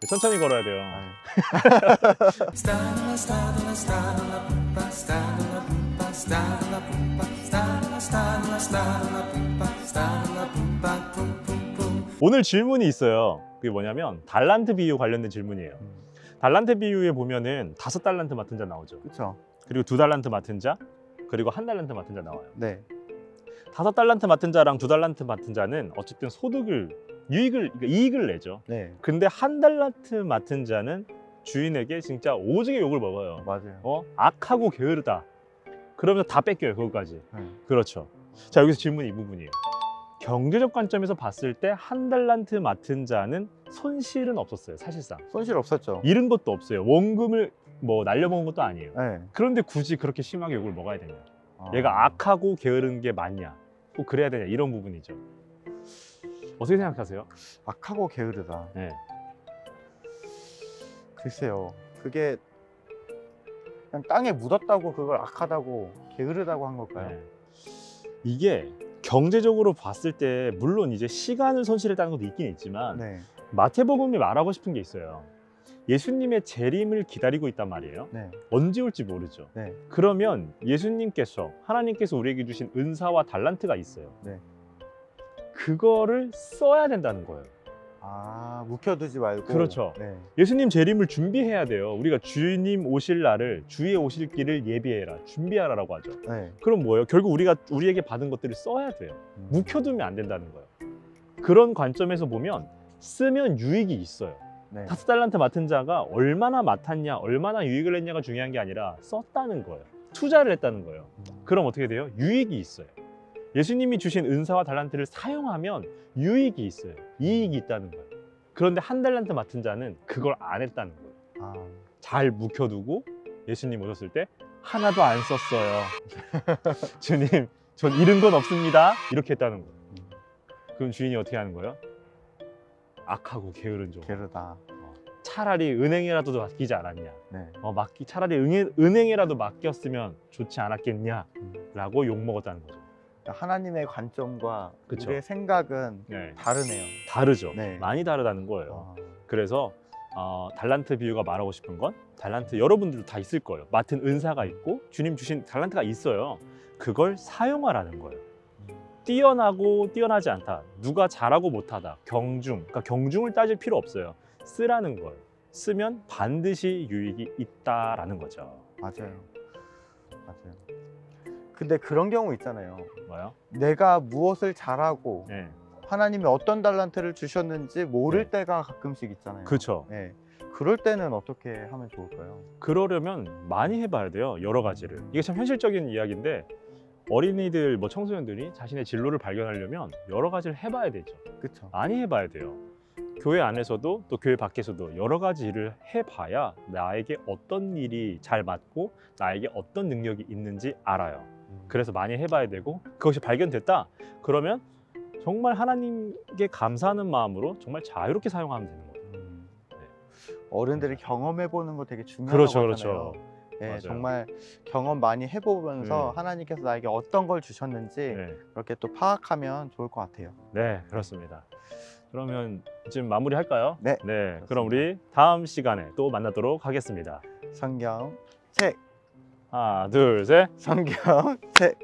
천천히 걸어야 돼요. 오늘 질문이 있어요. 그게 뭐냐면 달란트 비유 관련된 질문이에요. 달란트 비유에 보면은 5달란트 맡은 자 나오죠. 그렇죠. 그리고 2달란트 맡은 자, 그리고 1달란트 맡은 자 나와요. 네. 5달란트 맡은 자랑 2달란트 맡은 자는 어쨌든 소득을, 그러니까 이익을 내죠. 네. 근데 1달란트 맡은 자는 주인에게 진짜 오지게 욕을 먹어요. 맞아요. 악하고 게으르다. 그러면 다 뺏겨요, 그것까지. 네. 그렇죠. 자, 여기서 질문이 이 부분이에요. 경제적 관점에서 봤을 때 1달란트 맡은 자는 손실은 없었어요, 사실상. 손실 없었죠. 잃은 것도 없어요. 원금을 뭐 날려먹은 것도 아니에요. 네. 그런데 굳이 그렇게 심하게 욕을 먹어야 되냐? 아. 얘가 악하고 게으른 게 맞냐? 꼭 그래야 되냐? 이런 부분이죠. 어떻게 생각하세요? 악하고 게으르다. 네. 글쎄요. 그게 그냥 땅에 묻었다고 그걸 악하다고 게으르다고 한 걸까요? 네. 이게 경제적으로 봤을 때 물론 이제 시간을 손실했다는 것도 있긴 있지만 네. 마태복음이 말하고 싶은 게 있어요. 예수님의 재림을 기다리고 있단 말이에요. 네. 언제 올지 모르죠. 네. 그러면 예수님께서, 하나님께서 우리에게 주신 은사와 달란트가 있어요. 네. 그거를 써야 된다는 거예요. 아, 묵혀두지 말고. 그렇죠. 네. 예수님 재림을 준비해야 돼요. 우리가 주님 오실 날을, 주의 오실 길을 예비해라, 준비하라라고 하죠. 네. 그럼 뭐예요? 결국 우리에게 받은 것들을 써야 돼요. 음. 묵혀두면 안 된다는 거예요. 그런 관점에서 보면 쓰면 유익이 있어요. 네. 5달란트 맡은 자가 얼마나 맡았냐, 얼마나 유익을 했냐가 중요한 게 아니라 썼다는 거예요. 투자를 했다는 거예요. 그럼 어떻게 돼요? 유익이 있어요. 예수님이 주신 은사와 달란트를 사용하면 유익이 있어요. 이익이 있다는 거예요. 그런데 1달란트 맡은 자는 그걸 안 했다는 거예요. 아. 잘 묵혀두고 예수님 오셨을 때 하나도 안 썼어요. 주님, 전 잃은 건 없습니다. 이렇게 했다는 거예요. 그럼 주인이 어떻게 하는 거예요? 악하고 게으른 종. 게으르다. 차라리 은행이라도 맡기지 않았냐. 네. 차라리 은행이라도 맡겼으면 좋지 않았겠냐라고 욕먹었다는 거죠. 하나님의 관점과 그쵸. 우리의 생각은 네. 다르네요. 다르죠. 네. 많이 다르다는 거예요. 아. 그래서 달란트 비유가 말하고 싶은 건 달란트 여러분들도 다 있을 거예요. 맡은 은사가 있고 주님 주신 달란트가 있어요. 그걸 사용하라는 거예요. 뛰어나고 뛰어나지 않다. 누가 잘하고 못하다. 그러니까 경중을 따질 필요 없어요. 쓰라는 거예요. 쓰면 반드시 유익이 있다라는 거죠. 맞아요. 맞아요. 근데 그런 경우 있잖아요. 뭐요? 내가 무엇을 잘하고 네. 하나님이 어떤 달란트를 주셨는지 모를 네. 때가 가끔씩 있잖아요. 그렇죠. 네. 그럴 때는 어떻게 하면 좋을까요? 그러려면 많이 해봐야 돼요. 여러 가지를. 이게 참 현실적인 이야기인데 어린이들, 청소년들이 자신의 진로를 발견하려면 여러 가지를 해봐야 되죠. 그렇죠. 많이 해봐야 돼요. 교회 안에서도 또 교회 밖에서도 여러 가지 일을 해봐야 나에게 어떤 일이 잘 맞고 나에게 어떤 능력이 있는지 알아요. 그래서 많이 해봐야 되고 그것이 발견됐다 그러면 정말 하나님께 감사하는 마음으로 정말 자유롭게 사용하면 되는 거예요. 어른들이 경험해 보는 거 되게 중요하다고 그렇죠, 하잖아요. 그렇죠. 네, 맞아요. 정말 경험 많이 해보면서 하나님께서 나에게 어떤 걸 주셨는지 네. 그렇게 또 파악하면 좋을 것 같아요. 네, 그렇습니다. 그러면 지금 마무리할까요? 네, 네, 그럼 우리 다음 시간에 또 만나도록 하겠습니다. 성경 책, 하나, 둘, 셋. 성경 책.